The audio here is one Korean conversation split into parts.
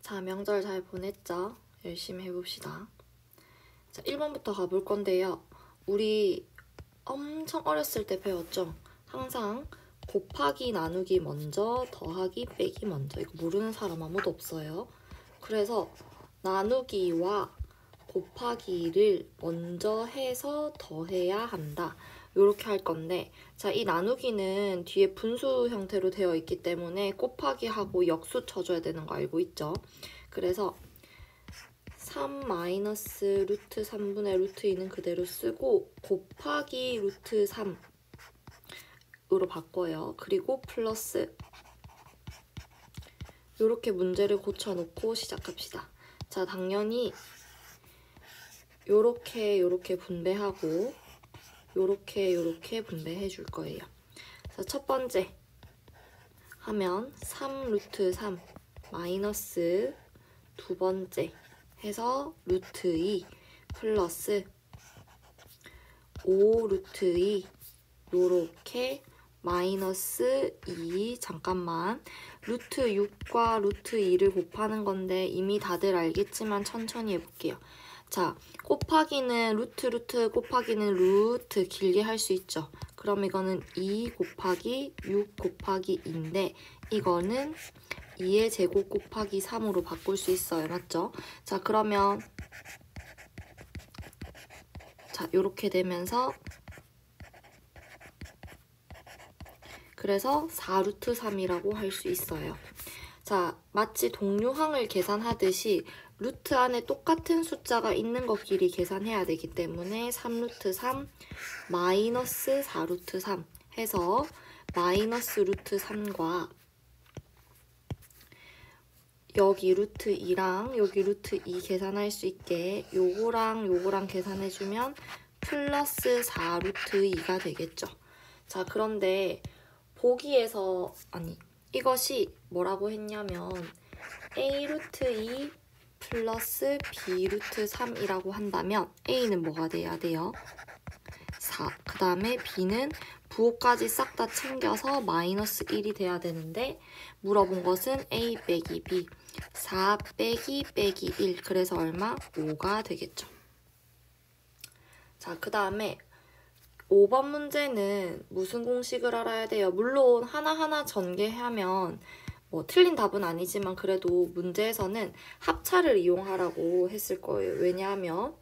자, 명절 잘 보냈죠? 열심히 해봅시다. 자, 1번부터 가볼 건데요. 우리 엄청 어렸을 때 배웠죠? 항상 곱하기, 나누기 먼저, 더하기, 빼기 먼저. 이거 모르는 사람 아무도 없어요. 그래서 나누기와 곱하기를 먼저 해서 더해야 한다. 이렇게 할 건데, 자, 이 나누기는 뒤에 분수 형태로 되어 있기 때문에 곱하기하고 역수 쳐줘야 되는 거 알고 있죠? 그래서 3 마이너스 루트 3분의 루트 2는 그대로 쓰고 곱하기 루트 3으로 바꿔요. 그리고 플러스 이렇게 문제를 고쳐놓고 시작합시다. 자, 당연히 요렇게 분배하고 요렇게 분배해 줄 거예요. 자, 첫 번째 하면 3 루트 3 마이너스 두 번째 해서 루트 2 플러스 5 루트 2 요렇게 마이너스 2 잠깐만 루트 6과 루트 2를 곱하는 건데 이미 다들 알겠지만 천천히 해볼게요. 자, 곱하기는 루트 곱하기는 루트 길게 할 수 있죠. 그럼 이거는 2 곱하기 6 곱하기 2인데 이거는 2의 제곱 곱하기 3으로 바꿀 수 있어요. 맞죠? 자, 그러면 자, 요렇게 되면서 그래서 4 루트 3이라고 할 수 있어요. 자, 마치 동류항을 계산하듯이 루트 안에 똑같은 숫자가 있는 것끼리 계산해야 되기 때문에 3 루트 3 마이너스 4 루트 3 해서 마이너스 루트 3과 여기 루트 2랑 여기 루트 2 계산할 수 있게 요거랑 계산해주면 플러스 4 루트 2가 되겠죠. 자, 그런데 보기에서 이것이 뭐라고 했냐면 a 루트 2 플러스 b 루트 3이라고 한다면 a는 뭐가 돼야 돼요? 4. 그 다음에 b는 부호까지 싹 다 챙겨서 마이너스 1이 돼야 되는데 물어본 것은 a 빼기 b 4 빼기 1 그래서 얼마? 5가 되겠죠. 자, 그 다음에 5번 문제는 무슨 공식을 알아야 돼요? 물론 하나하나 전개하면 뭐 틀린 답은 아니지만 그래도 문제에서는 합차를 이용하라고 했을 거예요. 왜냐하면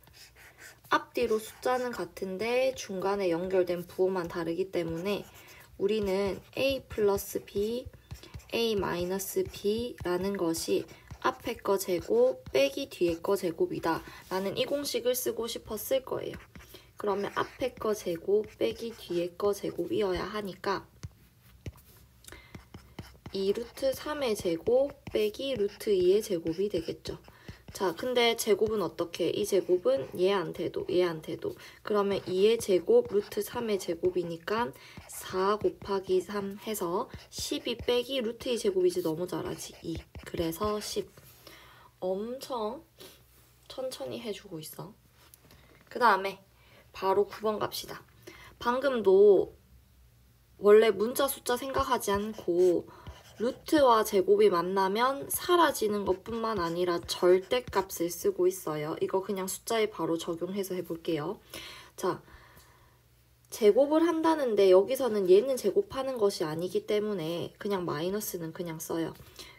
앞뒤로 숫자는 같은데 중간에 연결된 부호만 다르기 때문에 우리는 a 플러스 b, a 마이너스 b라는 것이 앞에 거 제곱 빼기 뒤에 거 제곱이다 라는 이 공식을 쓰고 싶었을 거예요. 그러면 앞에 거 제곱 빼기 뒤에 거 제곱이어야 하니까 2 루트 3의 제곱 빼기 루트 2의 제곱이 되겠죠. 자, 근데 제곱은 어떻게? 이 제곱은 얘한테도 그러면 2의 제곱 루트 3의 제곱이니까 4 곱하기 3 해서 12 빼기 루트 2 제곱이지. 너무 잘하지. 2. 그래서 10. 엄청 천천히 해주고 있어. 그 다음에 바로 9번 갑시다. 방금도 원래 문자 숫자 생각하지 않고 루트와 제곱이 만나면 사라지는 것뿐만 아니라 절대값을 쓰고 있어요. 이거 그냥 숫자에 바로 적용해서 해볼게요. 자, 제곱을 한다는데 여기서는 얘는 제곱하는 것이 아니기 때문에 그냥 마이너스는 그냥 써요.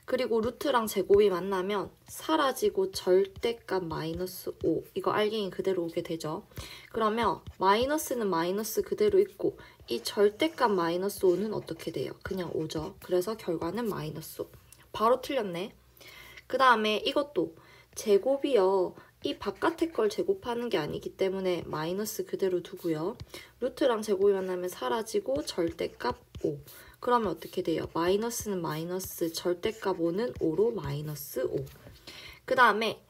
그리고 루트랑 제곱이 만나면 사라지고 절대값 마이너스 5 이거 알갱이 그대로 오게 되죠. 그러면 마이너스는 마이너스 그대로 있고 이 절대값 마이너스 5는 어떻게 돼요? 그냥 5죠. 그래서 결과는 마이너스 5. 바로 틀렸네. 그 다음에 이것도 제곱이요. 이 바깥의 걸 제곱하는 게 아니기 때문에 마이너스 그대로 두고요. 루트랑 제곱이 만나면 사라지고 절대값 5. 그러면 어떻게 돼요? 마이너스는 마이너스, 절대값 5는 5로 마이너스 5. 그 다음에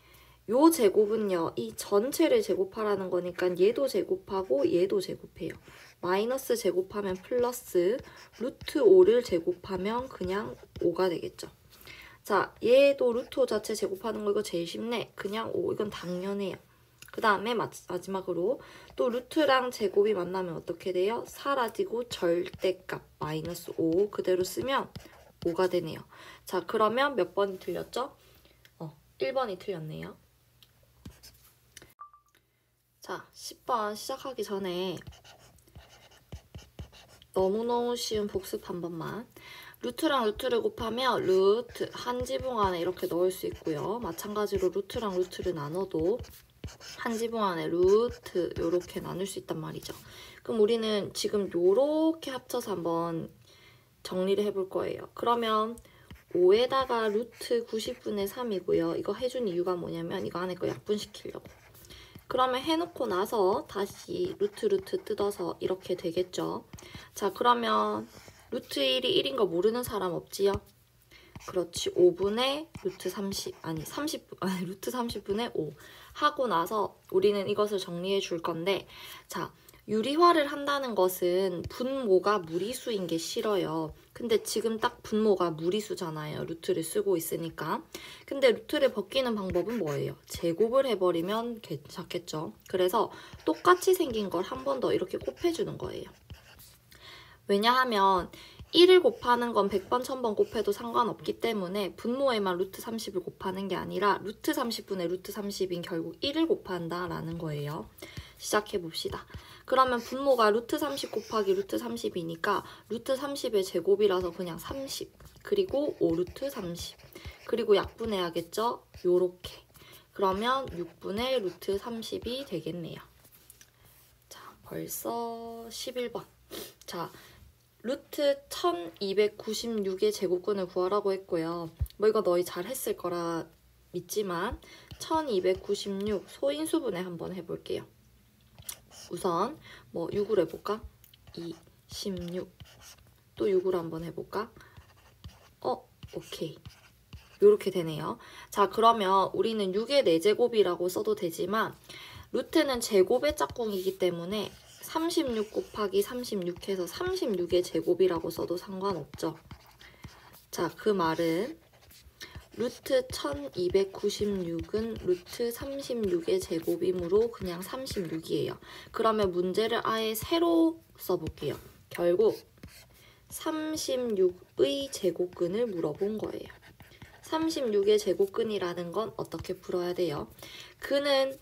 요 제곱은요. 이 전체를 제곱하라는 거니까 얘도 제곱하고 얘도 제곱해요. 마이너스 제곱하면 플러스, 루트 5를 제곱하면 그냥 5가 되겠죠. 자, 얘도 루트 5 자체 제곱하는 거 이거 제일 쉽네. 그냥 5. 이건 당연해요. 그 다음에 마지막으로 또 루트랑 제곱이 만나면 어떻게 돼요? 사라지고 절대값 마이너스 5 그대로 쓰면 5가 되네요. 자, 그러면 몇 번이 틀렸죠? 1번이 틀렸네요. 자, 10번 시작하기 전에 너무너무 쉬운 복습 한 번만. 루트랑 루트를 곱하면 루트 한 지붕 안에 이렇게 넣을 수 있고요. 마찬가지로 루트랑 루트를 나눠도 한 지붕 안에 루트 요렇게 나눌 수 있단 말이죠. 그럼 우리는 지금 요렇게 합쳐서 한번 정리를 해볼 거예요. 그러면 5에다가 루트 90분의 3이고요. 이거 해준 이유가 뭐냐면 이거 안에 거 약분시키려고. 그러면 해놓고 나서 다시 루트 뜯어서 이렇게 되겠죠. 자, 그러면 루트 1이 1인 거 모르는 사람 없지요? 그렇지. 5분의 루트 30, 아니 30분, 아니 루트 30분의 5 하고 나서 우리는 이것을 정리해 줄 건데, 자, 유리화를 한다는 것은 분모가 무리수인 게 싫어요. 근데 지금 딱 분모가 무리수잖아요. 루트를 쓰고 있으니까. 근데 루트를 벗기는 방법은 뭐예요? 제곱을 해버리면 괜찮겠죠. 그래서 똑같이 생긴 걸 한 번 더 이렇게 곱해주는 거예요. 왜냐하면 1을 곱하는 건 100번, 1000번 곱해도 상관없기 때문에 분모에만 루트 30을 곱하는 게 아니라 루트 30분의 루트 30인 결국 1을 곱한다라는 거예요. 시작해봅시다. 그러면 분모가 루트 30 곱하기 루트 30이니까 루트 30의 제곱이라서 그냥 30 그리고 5루트 30 그리고 약분해야겠죠? 요렇게. 그러면 6분의 루트 30이 되겠네요. 자, 벌써 11번. 자, 루트 1296의 제곱근을 구하라고 했고요. 뭐 이거 너희 잘 했을 거라 믿지만 1296 소인수분해 한번 해볼게요. 우선 뭐 6으로 해볼까? 2, 16 또 6으로 한번 해볼까? 오케이. 이렇게 되네요. 자, 그러면 우리는 6의 4제곱이라고 써도 되지만 루트는 제곱의 짝꿍이기 때문에 36 곱하기 36 해서 36의 제곱이라고 써도 상관없죠. 자, 그 말은 루트 1296은 루트 36의 제곱이므로 그냥 36이에요. 그러면 문제를 아예 새로 써볼게요. 결국 36의 제곱근을 물어본 거예요. 36의 제곱근이라는 건 어떻게 풀어야 돼요? 그는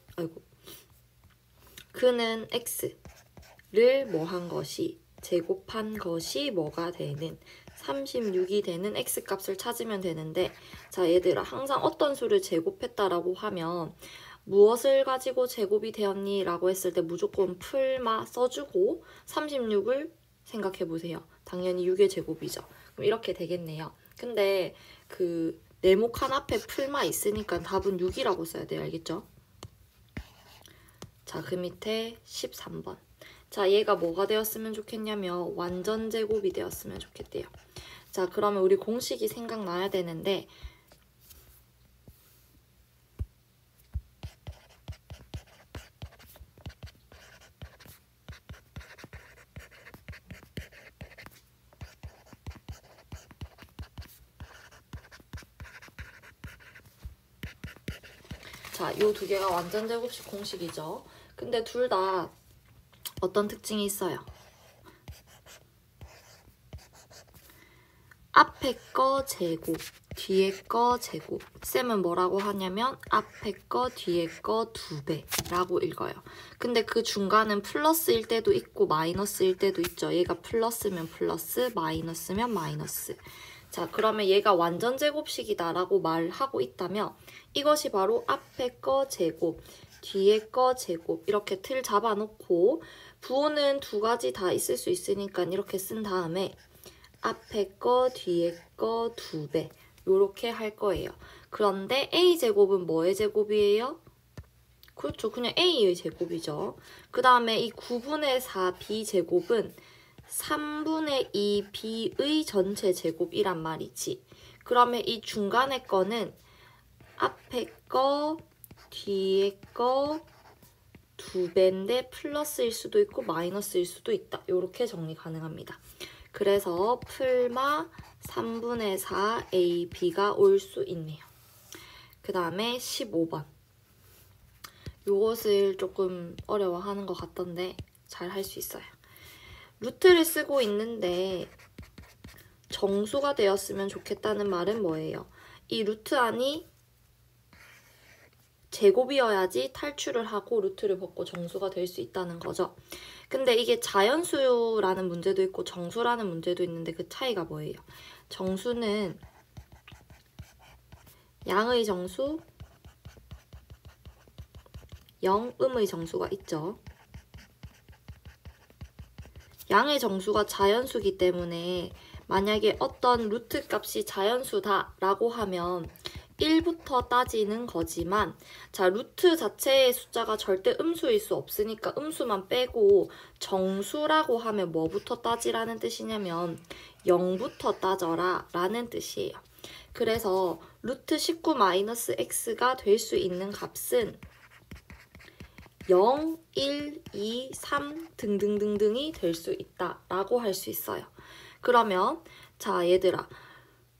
x를 뭐 한 것이 제곱한 것이 뭐가 되는 36이 되는 x값을 찾으면 되는데, 자, 얘들아, 항상 어떤 수를 제곱했다라고 하면 무엇을 가지고 제곱이 되었니? 라고 했을 때 무조건 풀마 써주고 36을 생각해보세요. 당연히 6의 제곱이죠. 그럼 이렇게 되겠네요. 근데 그 네모칸 앞에 풀마 있으니까 답은 6이라고 써야 돼요. 알겠죠? 자, 그 밑에 13번. 자, 얘가 뭐가 되었으면 좋겠냐면 완전 제곱이 되었으면 좋겠대요. 자, 그러면 우리 공식이 생각나야 되는데, 자, 요 두 개가 완전 제곱식 공식이죠. 근데 둘 다 어떤 특징이 있어요? 앞에 거 제곱, 뒤에 거 제곱. 쌤은 뭐라고 하냐면 앞에 거, 뒤에 거 2배라고 읽어요. 근데 그 중간은 플러스일 때도 있고 마이너스일 때도 있죠. 얘가 플러스면 플러스, 마이너스면 마이너스. 자, 그러면 얘가 완전 제곱식이다라고 말하고 있다면 이것이 바로 앞에 거 제곱, 뒤에 거 제곱 이렇게 틀 잡아놓고 부호는 두 가지 다 있을 수 있으니까 이렇게 쓴 다음에 앞에 거, 뒤에 거 2배 요렇게 할 거예요. 그런데 A제곱은 뭐의 제곱이에요? 그렇죠. 그냥 A의 제곱이죠. 그 다음에 이 9분의 4 B제곱은 3분의 2 B의 전체 제곱이란 말이지. 그러면 이 중간에 거는 앞에 거, 뒤에 거 2배인데 플러스일 수도 있고 마이너스일 수도 있다. 요렇게 정리 가능합니다. 그래서 풀마 3분의 4 A, B가 올 수 있네요. 그 다음에 15번. 요것을 조금 어려워하는 것 같던데 잘 할 수 있어요. 루트를 쓰고 있는데 정수가 되었으면 좋겠다는 말은 뭐예요? 이 루트 안이 제곱이어야지 탈출을 하고 루트를 벗고 정수가 될 수 있다는 거죠. 근데 이게 자연수라는 문제도 있고 정수라는 문제도 있는데 그 차이가 뭐예요? 정수는 양의 정수, 영음의 정수가 있죠. 양의 정수가 자연수기 때문에 만약에 어떤 루트 값이 자연수다 라고 하면 1부터 따지는 거지만, 자, 루트 자체의 숫자가 절대 음수일 수 없으니까 음수만 빼고 정수라고 하면 뭐부터 따지라는 뜻이냐면 0부터 따져라 라는 뜻이에요. 그래서 루트 19-x가 될 수 있는 값은 0, 1, 2, 3 등등등등이 될 수 있다 라고 할 수 있어요. 그러면 자, 얘들아,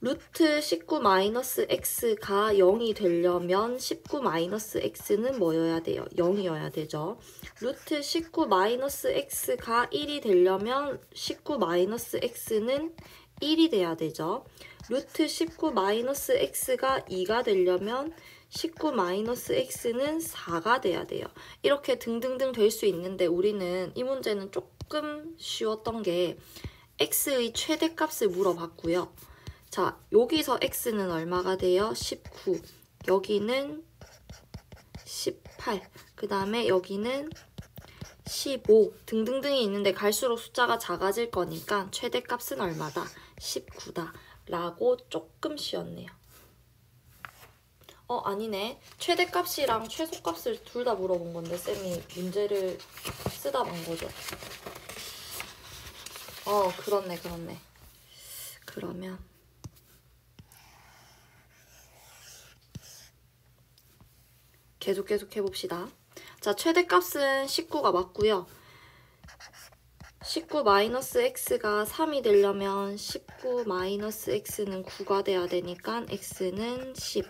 루트 19-x가 0이 되려면 19-x는 뭐여야 돼요? 0이어야 되죠. 루트 19-x가 1이 되려면 19-x는 1이 돼야 되죠. 루트 19-x가 2가 되려면 19-x는 4가 돼야 돼요. 이렇게 등등등 될 수 있는데 우리는 이 문제는 조금 쉬웠던 게 x의 최대값을 물어봤고요. 자, 여기서 x는 얼마가 돼요? 19. 여기는 18. 그 다음에 여기는 15. 등등등이 있는데 갈수록 숫자가 작아질 거니까 최대값은 얼마다? 19다. 라고 조금 쉬웠네요. 아니네. 최대값이랑 최소값을 둘 다 물어본 건데 쌤이 문제를 쓰다 본 거죠. 그렇네. 그러면 계속 해봅시다. 자, 최대값은 19가 맞고요. 19-x가 3이 되려면 19-x는 9가 돼야 되니까 x는 10.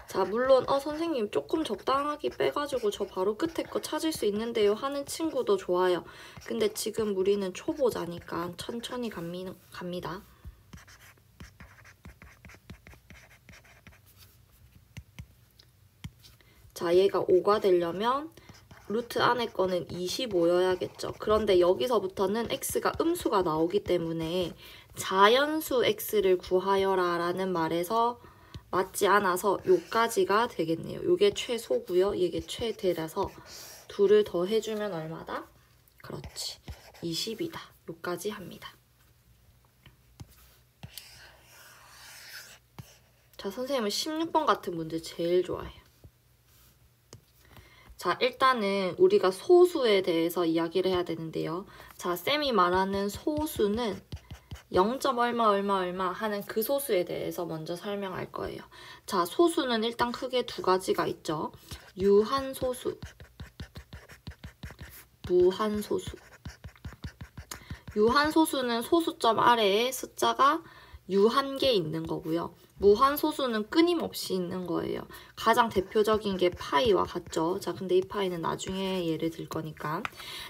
자, 물론 선생님 조금 적당하게 빼가지고 저 바로 끝에 거 찾을 수 있는데요 하는 친구도 좋아요. 근데 지금 우리는 초보자니까 천천히 갑니다. 자, 얘가 5가 되려면 루트 안에 거는 25여야겠죠. 그런데 여기서부터는 x가 음수가 나오기 때문에 자연수 x를 구하여라 라는 말에서 맞지 않아서 요까지가 되겠네요. 요게 최소고요. 이게 최대라서 둘을 더 해주면 얼마다? 그렇지. 20이다. 요까지 합니다. 자, 선생님은 16번 같은 문제 제일 좋아해요. 자, 일단은 우리가 소수에 대해서 이야기를 해야 되는데요. 자, 쌤이 말하는 소수는 0. 얼마 하는 그 소수에 대해서 먼저 설명할 거예요. 자, 소수는 일단 크게 두 가지가 있죠. 유한소수, 무한소수. 유한소수는 소수점 아래에 숫자가 유한개 있는 거고요. 무한소수는 끊임없이 있는 거예요. 가장 대표적인 게 파이와 같죠. 자, 근데 이 파이는 나중에 예를 들 거니까.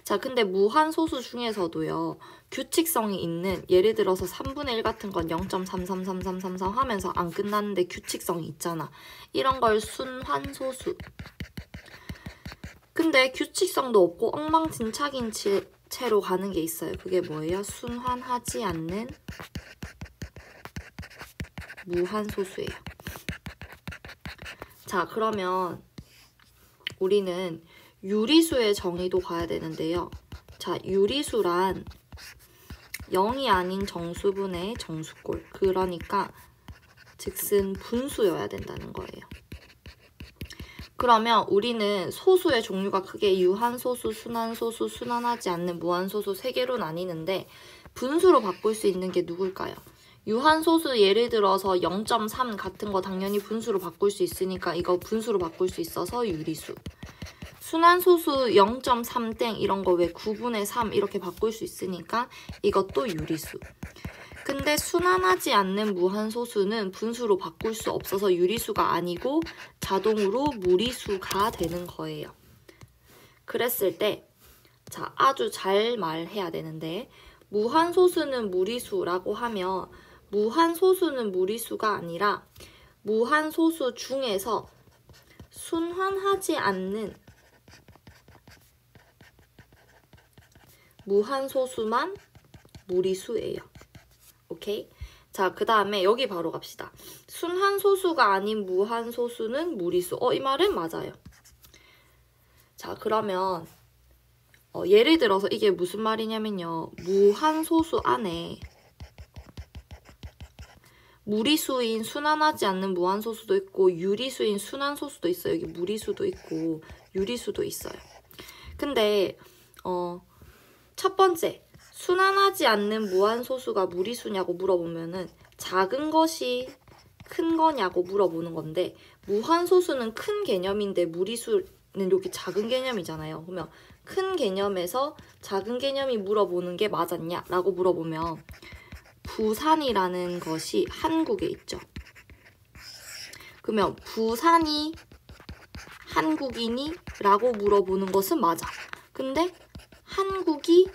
자, 근데 무한소수 중에서도요. 규칙성이 있는, 예를 들어서 3분의 1 같은 건 0.333333 하면서 안 끝나는데 규칙성이 있잖아. 이런 걸 순환소수. 근데 규칙성도 없고 엉망진창인 채로 가는 게 있어요. 그게 뭐예요? 순환하지 않는 무한소수예요. 자, 그러면 우리는 유리수의 정의도 가야 되는데요. 자, 유리수란 0이 아닌 정수분의 정수꼴. 그러니까 즉슨 분수여야 된다는 거예요. 그러면 우리는 소수의 종류가 크게 유한소수, 순환소수, 순환하지 않는 무한소수 3개로 나뉘는데 분수로 바꿀 수 있는 게 누굴까요? 유한소수 예를 들어서 0.3 같은 거 당연히 분수로 바꿀 수 있으니까 이거 분수로 바꿀 수 있어서 유리수. 순환소수 0.3땡 이런 거 왜 9분의 3 이렇게 바꿀 수 있으니까 이것도 유리수. 근데 순환하지 않는 무한소수는 분수로 바꿀 수 없어서 유리수가 아니고 자동으로 무리수가 되는 거예요. 그랬을 때, 자, 아주 잘 말해야 되는데 무한소수는 무리수라고 하면 무한소수는 무리수가 아니라 무한소수 중에서 순환하지 않는 무한소수만 무리수예요. 오케이? 자, 그 다음에 여기 바로 갑시다. 순환소수가 아닌 무한소수는 무리수. 이 말은 맞아요. 자, 그러면 예를 들어서 이게 무슨 말이냐면요. 무한소수 안에 무리수인 순환하지 않는 무한소수도 있고 유리수인 순환소수도 있어요. 여기 무리수도 있고 유리수도 있어요. 근데 첫 번째, 순환하지 않는 무한소수가 무리수냐고 물어보면은 작은 것이 큰 거냐고 물어보는 건데 무한소수는 큰 개념인데 무리수는 여기 작은 개념이잖아요. 그러면 큰 개념에서 작은 개념이 물어보는 게 맞았냐? 라고 물어보면 부산이라는 것이 한국에 있죠. 그러면 부산이 한국이니? 라고 물어보는 것은 맞아. 근데 한국이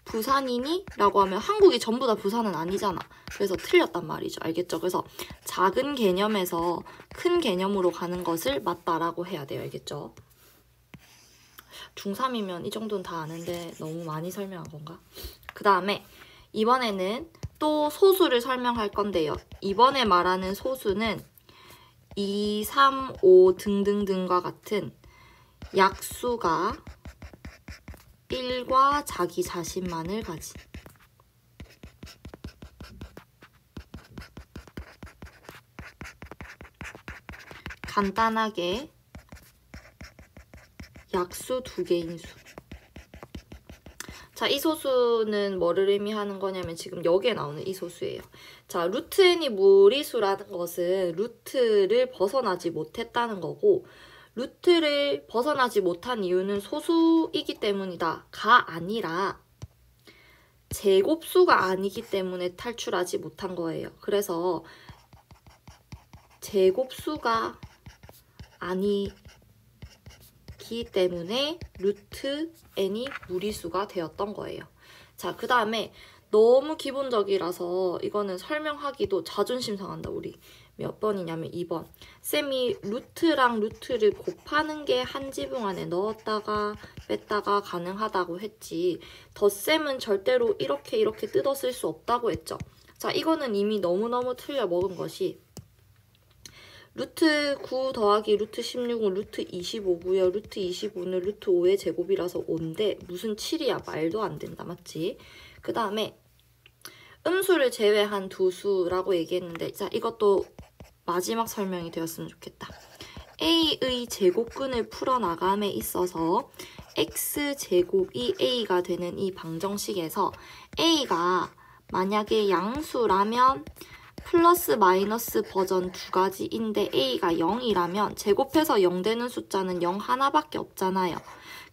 부산이니? 라고 하면 한국이 전부 다 부산은 아니잖아. 그래서 틀렸단 말이죠. 알겠죠? 그래서 작은 개념에서 큰 개념으로 가는 것을 맞다라고 해야 돼요. 알겠죠? 중3이면 이 정도는 다 아는데 너무 많이 설명한 건가? 그 다음에 이번에는 또 소수를 설명할 건데요. 이번에 말하는 소수는 2, 3, 5 등등등과 같은 약수가 1과 자기 자신만을 가진 간단하게 약수 2개인 수. 자, 이 소수는 뭐를 의미하는 거냐면 지금 여기에 나오는 이 소수예요. 자, 루트 n이 무리수라는 것은 루트를 벗어나지 못했다는 거고 루트를 벗어나지 못한 이유는 소수이기 때문이다. 가 아니라 제곱수가 아니기 때문에 탈출하지 못한 거예요. 그래서 제곱수가 아니기 때문에 루트 n이 무리수가 되었던 거예요. 자, 그 다음에 너무 기본적이라서 이거는 설명하기도 자존심 상한다. 우리 몇 번이냐면 2번. 쌤이 루트랑 루트를 곱하는 게 한 지붕 안에 넣었다가 뺐다가 가능하다고 했지. 덧셈은 절대로 이렇게 뜯어 쓸 수 없다고 했죠. 자, 이거는 이미 너무너무 틀려 먹은 것이 루트 9 더하기 루트 16은 루트 25고요. 루트 25는 루트 5의 제곱이라서 5인데 무슨 7이야. 말도 안 된다. 맞지? 그 다음에 음수를 제외한 두 수라고 얘기했는데 자, 이것도 마지막 설명이 되었으면 좋겠다. A의 제곱근을 풀어나감에 있어서 X제곱이 A가 되는 이 방정식에서 A가 만약에 양수라면 플러스 마이너스 버전 2가지인데 A가 0이라면 제곱해서 0 되는 숫자는 0 하나밖에 없잖아요.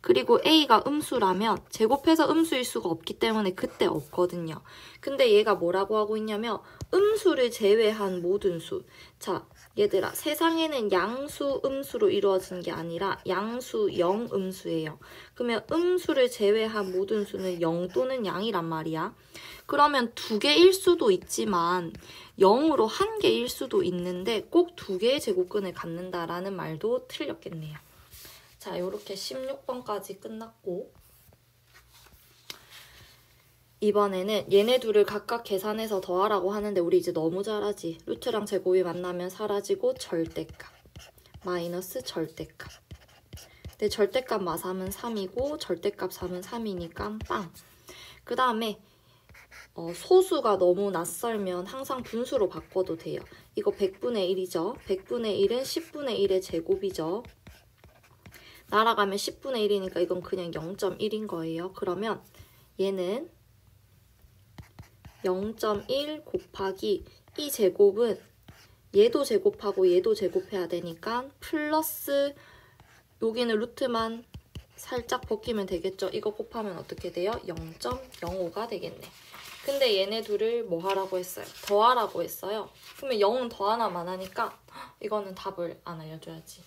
그리고 A가 음수라면 제곱해서 음수일 수가 없기 때문에 그때 없거든요. 근데 얘가 뭐라고 하고 있냐면 음수를 제외한 모든 수. 자, 얘들아, 세상에는 양수, 음수로 이루어진 게 아니라 양수, 영, 음수예요. 그러면 음수를 제외한 모든 수는 0 또는 양이란 말이야. 그러면 2개일 수도 있지만 0으로 1개일 수도 있는데 꼭 2개의 제곱근을 갖는다라는 말도 틀렸겠네요. 자, 요렇게 16번까지 끝났고 이번에는 얘네 둘을 각각 계산해서 더하라고 하는데 우리 이제 너무 잘하지. 루트랑 제곱이 만나면 사라지고 절대값 마이너스 절대값. 근데 절대값 마삼은 3이고 절대값 3은 3이니까 빵. 그 다음에 소수가 너무 낯설면 항상 분수로 바꿔도 돼요. 이거 100분의 1이죠. 100분의 1은 10분의 1의 제곱이죠. 날아가면 10분의 1이니까 이건 그냥 0.1인 거예요. 그러면 얘는 0.1 곱하기 이 제곱은 얘도 제곱하고 얘도 제곱해야 되니까 플러스 여기는 루트만 살짝 벗기면 되겠죠. 이거 곱하면 어떻게 돼요? 0.05가 되겠네. 근데 얘네 둘을 뭐 하라고 했어요? 더하라고 했어요. 그러면 0은 더 하나만 하니까 이거는 답을 안 알려줘야지.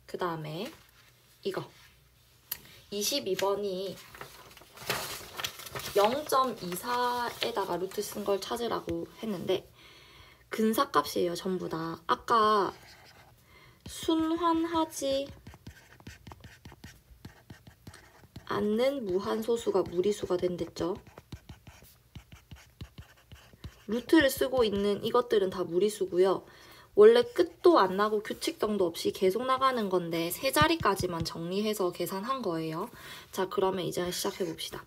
그 다음에 이거 22번이 0.24에다가 루트 쓴 걸 찾으라고 했는데 근사값이에요. 전부 다. 아까 순환하지 않는 무한소수가 무리수가 된댔죠. 루트를 쓰고 있는 이것들은 다 무리수고요. 원래 끝도 안 나고 규칙정도 없이 계속 나가는 건데 세 자리까지만 정리해서 계산한 거예요. 자, 그러면 이제 시작해봅시다.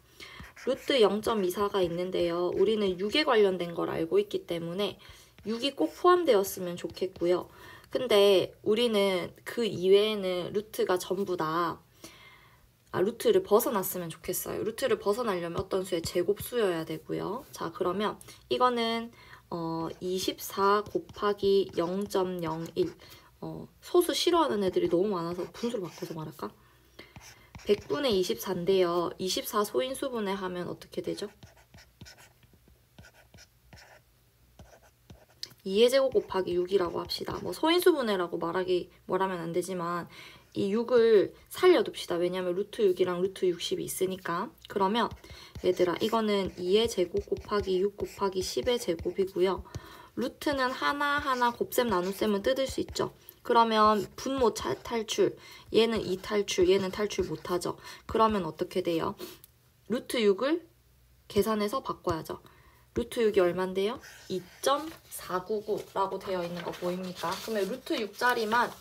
루트 0.24가 있는데요. 우리는 6에 관련된 걸 알고 있기 때문에 6이 꼭 포함되었으면 좋겠고요. 근데 우리는 그 이외에는 루트가 전부 다 루트를 벗어났으면 좋겠어요. 루트를 벗어나려면 어떤 수의 제곱수여야 되고요. 자, 그러면 이거는 24 곱하기 0.01 소수 싫어하는 애들이 너무 많아서 분수로 바꿔서 말할까? 100분의 24인데요. 24 소인수분해 하면 어떻게 되죠? 2의 제곱 곱하기 6이라고 합시다. 뭐 소인수분해라고 말하면 안 되지만 이 6을 살려둡시다. 왜냐면 루트 6이랑 루트 60이 있으니까. 그러면 얘들아 이거는 2의 제곱 곱하기 6 곱하기 10의 제곱이고요. 루트는 하나하나 곱셈 나눗셈은 뜯을 수 있죠. 그러면 분모 탈출, 얘는 2 탈출, 얘는 탈출 못하죠. 그러면 어떻게 돼요? 루트 6을 계산해서 바꿔야죠. 루트 6이 얼만데요? 2.499라고 되어 있는 거 보입니까? 그러면 루트 6자리만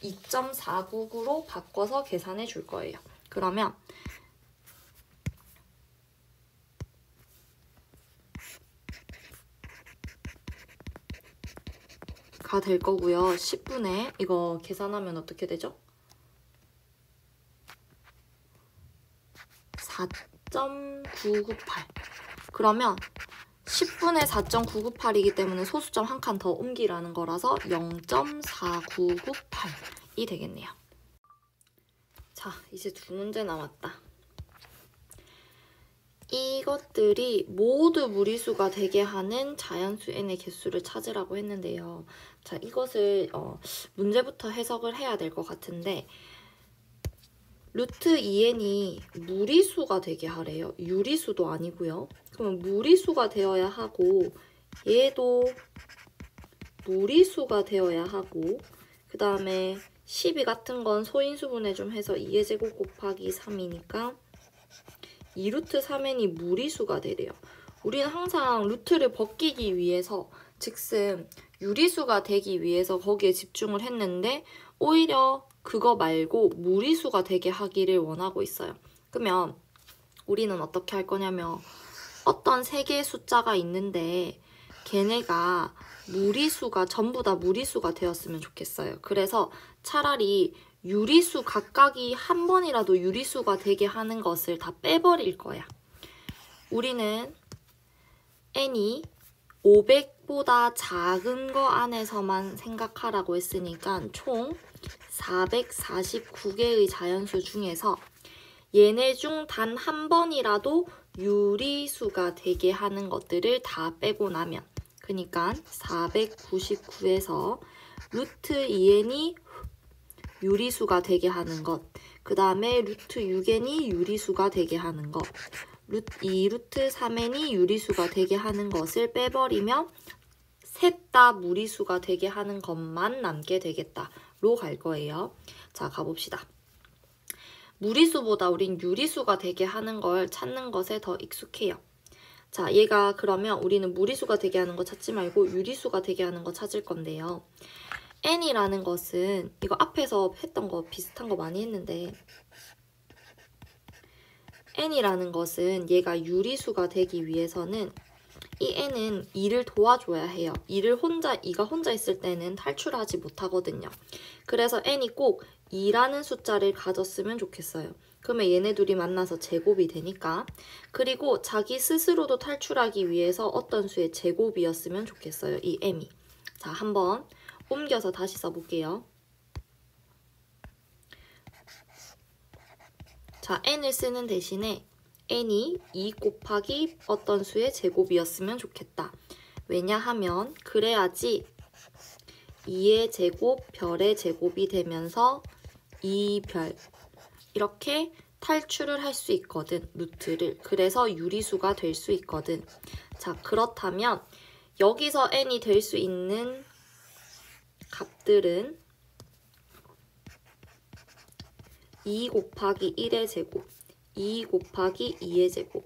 2.499로 바꿔서 계산해 줄 거예요. 그러면 가 될 거고요. 10분의 이거 계산하면 어떻게 되죠? 4.998. 그러면 10분의 4.998이기 때문에 소수점 한 칸 더 옮기라는 거라서 0.4998이 되겠네요. 자, 이제 두 문제 남았다. 이것들이 모두 무리수가 되게 하는 자연수 n의 개수를 찾으라고 했는데요. 자, 이것을 문제부터 해석을 해야 될 것 같은데 루트 2n이 무리수가 되게 하래요. 유리수도 아니고요. 그러면 무리수가 되어야 하고 얘도 무리수가 되어야 하고 그 다음에 12 같은 건 소인수분해 좀 해서 2의 제곱 곱하기 3이니까 2루트 3n이 무리수가 되래요. 우리는 항상 루트를 벗기기 위해서 즉슨 유리수가 되기 위해서 거기에 집중을 했는데 오히려 그거 말고 무리수가 되게 하기를 원하고 있어요. 그러면 우리는 어떻게 할 거냐면 어떤 세 개의 숫자가 있는데 걔네가 무리수가 전부 다 무리수가 되었으면 좋겠어요. 그래서 차라리 유리수 각각이 한 번이라도 유리수가 되게 하는 것을 다 빼버릴 거야. 우리는 n이 500보다 작은 거 안에서만 생각하라고 했으니까 총 449개의 자연수 중에서 얘네 중 단 한 번이라도 유리수가 되게 하는 것들을 다 빼고 나면 그러니까 499에서 루트 2n이 유리수가 되게 하는 것, 그 다음에 루트 6n이 유리수가 되게 하는 것, 2루트 3n이 유리수가 되게 하는 것을 빼버리면 셋 다 무리수가 되게 하는 것만 남게 되겠다로 갈 거예요. 자, 가봅시다. 무리수보다 우린 유리수가 되게 하는 걸 찾는 것에 더 익숙해요. 자, 얘가 그러면 우리는 무리수가 되게 하는 거 찾지 말고 유리수가 되게 하는 거 찾을 건데요. n이라는 것은 이거 앞에서 했던 거 비슷한 거 많이 했는데 n이라는 것은 얘가 유리수가 되기 위해서는 이 n은 2를 도와줘야 해요. 2가 혼자 있을 때는 탈출하지 못하거든요. 그래서 n이 꼭 2라는 숫자를 가졌으면 좋겠어요. 그러면 얘네 둘이 만나서 제곱이 되니까. 그리고 자기 스스로도 탈출하기 위해서 어떤 수의 제곱이었으면 좋겠어요. 이 m이. 자, 한번 옮겨서 다시 써볼게요. 자, n을 쓰는 대신에 n이 2 곱하기 어떤 수의 제곱이었으면 좋겠다. 왜냐하면 그래야지 2의 제곱, 별의 제곱이 되면서 2별 이렇게 탈출을 할 수 있거든, 루트를. 그래서 유리수가 될 수 있거든. 자, 그렇다면 여기서 n이 될 수 있는 값들은 2 곱하기 1의 제곱, 2 곱하기 2의 제곱,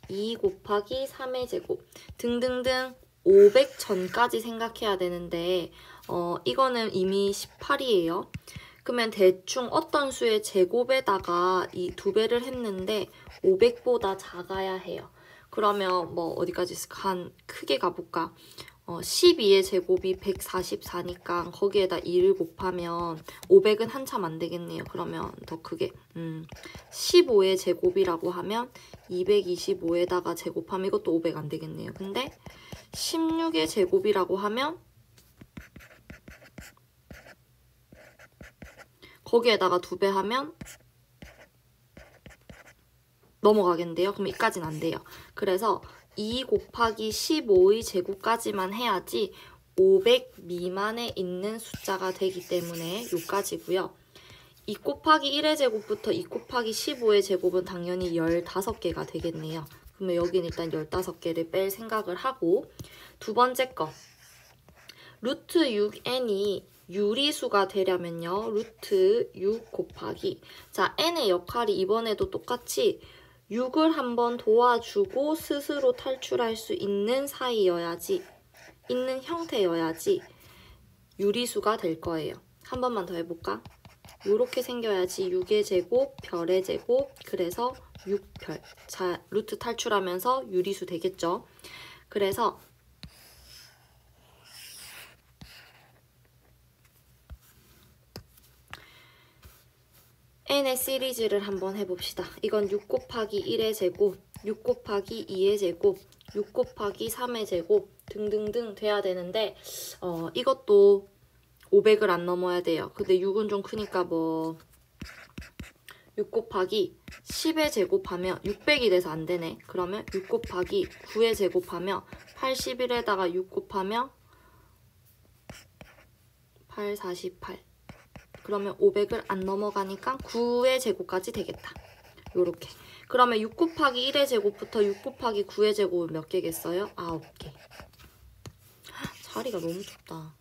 2 곱하기 3의 제곱 등등등 500 전까지 생각해야 되는데 이거는 이미 18이에요. 그러면 대충 어떤 수의 제곱에다가 이 2배를 했는데 500보다 작아야 해요. 그러면 뭐 어디까지 있을까? 한 크게 가볼까? 12의 제곱이 144니까 거기에다 2를 곱하면 500은 한참 안 되겠네요. 그러면 더 크게 15의 제곱이라고 하면 225에다가 제곱하면 이것도 500 안 되겠네요. 근데 16의 제곱이라고 하면 거기에다가 2배 하면 넘어가겠는데요. 그럼 이까지는 안 돼요. 그래서 2 곱하기 15의 제곱까지만 해야지 500 미만에 있는 숫자가 되기 때문에 요까지고요. 2 곱하기 1의 제곱부터 2 곱하기 15의 제곱은 당연히 15개가 되겠네요. 그러면 여기는 일단 15개를 뺄 생각을 하고 두 번째 거 루트 6n이 유리수가 되려면요. 루트 6 곱하기 자 n의 역할이 이번에도 똑같이 6을 한번 도와주고 스스로 탈출할 수 있는 사이여야지 있는 형태여야지 유리수가 될 거예요. 한 번만 더 해볼까? 이렇게 생겨야지 6의 제곱, 별의 제곱, 그래서 6별. 자, 루트 탈출하면서 유리수 되겠죠? 그래서 n의 시리즈를 한번 해봅시다. 이건 6 곱하기 1의 제곱, 6 곱하기 2의 제곱, 6 곱하기 3의 제곱 등등등 돼야 되는데 이것도 500을 안 넘어야 돼요. 근데 6은 좀 크니까 뭐 6 곱하기 10의 제곱하면 600이 돼서 안 되네. 그러면 6 곱하기 9의 제곱하면 81에다가 6 곱하면 8, 48 그러면 500을 안 넘어가니까 9의 제곱까지 되겠다. 요렇게. 그러면 6 곱하기 1의 제곱부터 6 곱하기 9의 제곱은 몇 개겠어요? 9개. 자리가 너무 좁다.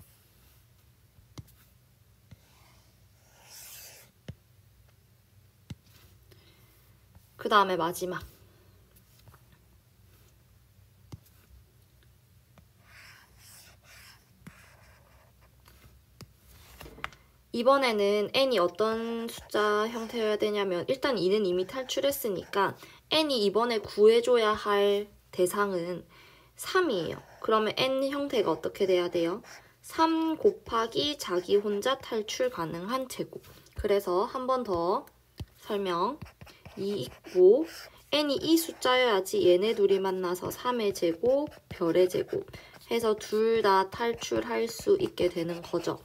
그 다음에 마지막. 이번에는 n이 어떤 숫자 형태여야 되냐면 일단 2는 이미 탈출했으니까 n이 이번에 구해줘야 할 대상은 3이에요. 그러면 n 형태가 어떻게 돼야 돼요? 3 곱하기 자기 혼자 탈출 가능한 제곱. 그래서 한 번 더 설명. 2 있고 n이 이 숫자여야지 얘네 둘이 만나서 3의 제곱, 별의 제곱 해서 둘 다 탈출할 수 있게 되는 거죠.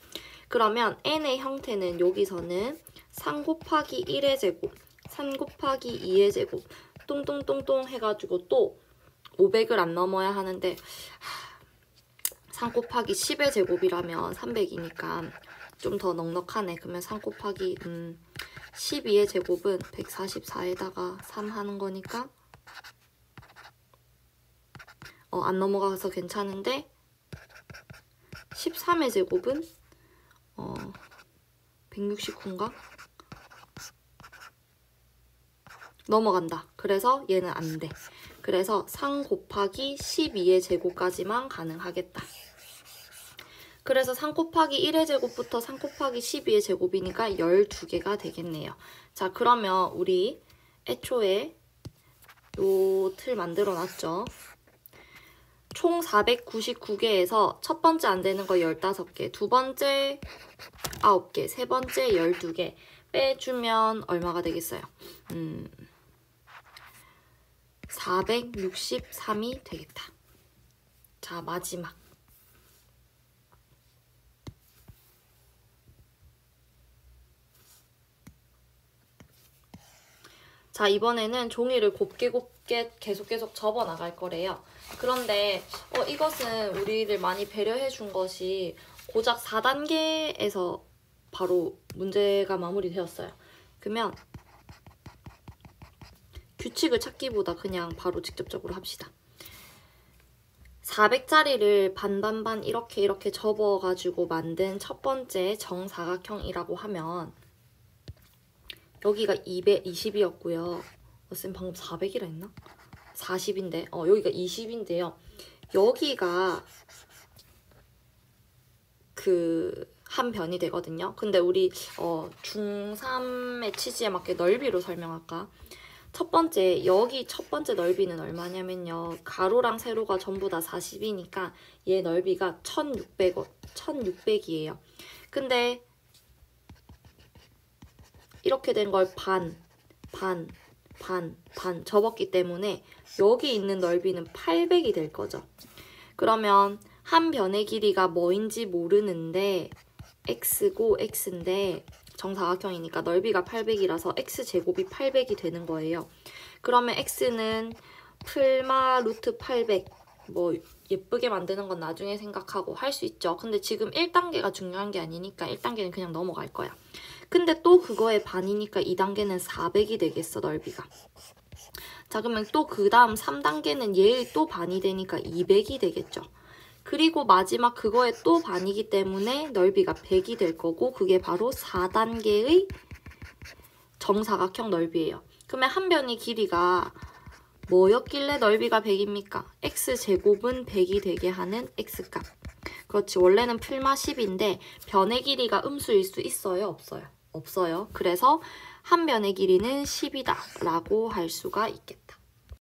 그러면 n의 형태는 여기서는 3 곱하기 1의 제곱, 3 곱하기 2의 제곱 똥똥똥똥 해가지고 또 500을 안 넘어야 하는데 3 곱하기 10의 제곱이라면 300이니까 좀 더 넉넉하네. 그러면 3 곱하기 12의 제곱은 144에다가 3 하는 거니까 안 넘어가서 괜찮은데 13의 제곱은 169인가? 넘어간다. 그래서 얘는 안 돼. 그래서 3 곱하기 12의 제곱까지만 가능하겠다. 그래서 3 곱하기 1의 제곱부터 3 곱하기 12의 제곱이니까 12개가 되겠네요. 자, 그러면 우리 애초에 요 틀 만들어 놨죠. 총 499개에서 첫 번째 안 되는 거 15개, 두 번째 9개, 세 번째 12개 빼주면 얼마가 되겠어요? 463이 되겠다. 자, 마지막. 자, 이번에는 종이를 곱게 계속 접어 나갈 거래요. 그런데 이것은 우리를 많이 배려해 준 것이 고작 4단계에서 바로 문제가 마무리되었어요. 그러면 규칙을 찾기보다 그냥 바로 직접적으로 합시다. 400짜리를 반반반 이렇게 접어가지고 만든 첫 번째 정사각형이라고 하면 여기가 220이었고요. 쌤 방금 400이라 했나? 40인데 여기가 20인데요. 여기가 그 한 변이 되거든요. 근데 우리 중3의 취지에 맞게 넓이로 설명할까? 첫 번째, 여기 첫 번째 넓이는 얼마냐면요. 가로랑 세로가 전부 다 40이니까 얘 넓이가 1600이에요. 근데 이렇게 된 걸 반 접었기 때문에 여기 있는 넓이는 800이 될 거죠. 그러면 한 변의 길이가 뭐인지 모르는데 x고 x인데 정사각형이니까 넓이가 800이라서 x제곱이 800이 되는 거예요. 그러면 x는 풀마 루트 800 뭐 예쁘게 만드는 건 나중에 생각하고 할 수 있죠. 근데 지금 1단계가 중요한 게 아니니까 1단계는 그냥 넘어갈 거야. 근데 또 그거의 반이니까 2단계는 400이 되겠어, 넓이가. 자, 그러면 또 그 다음 3단계는 얘의 또 반이 되니까 200이 되겠죠. 그리고 마지막 그거의 또 반이기 때문에 넓이가 100이 될 거고 그게 바로 4단계의 정사각형 넓이에요. 그러면 한 변의 길이가 뭐였길래 넓이가 100입니까? x제곱은 100이 되게 하는 x값. 그렇지, 원래는 풀마 10인데 변의 길이가 음수일 수 있어요? 없어요? 없어요. 그래서 한 변의 길이는 10이다 라고 할 수가 있겠다.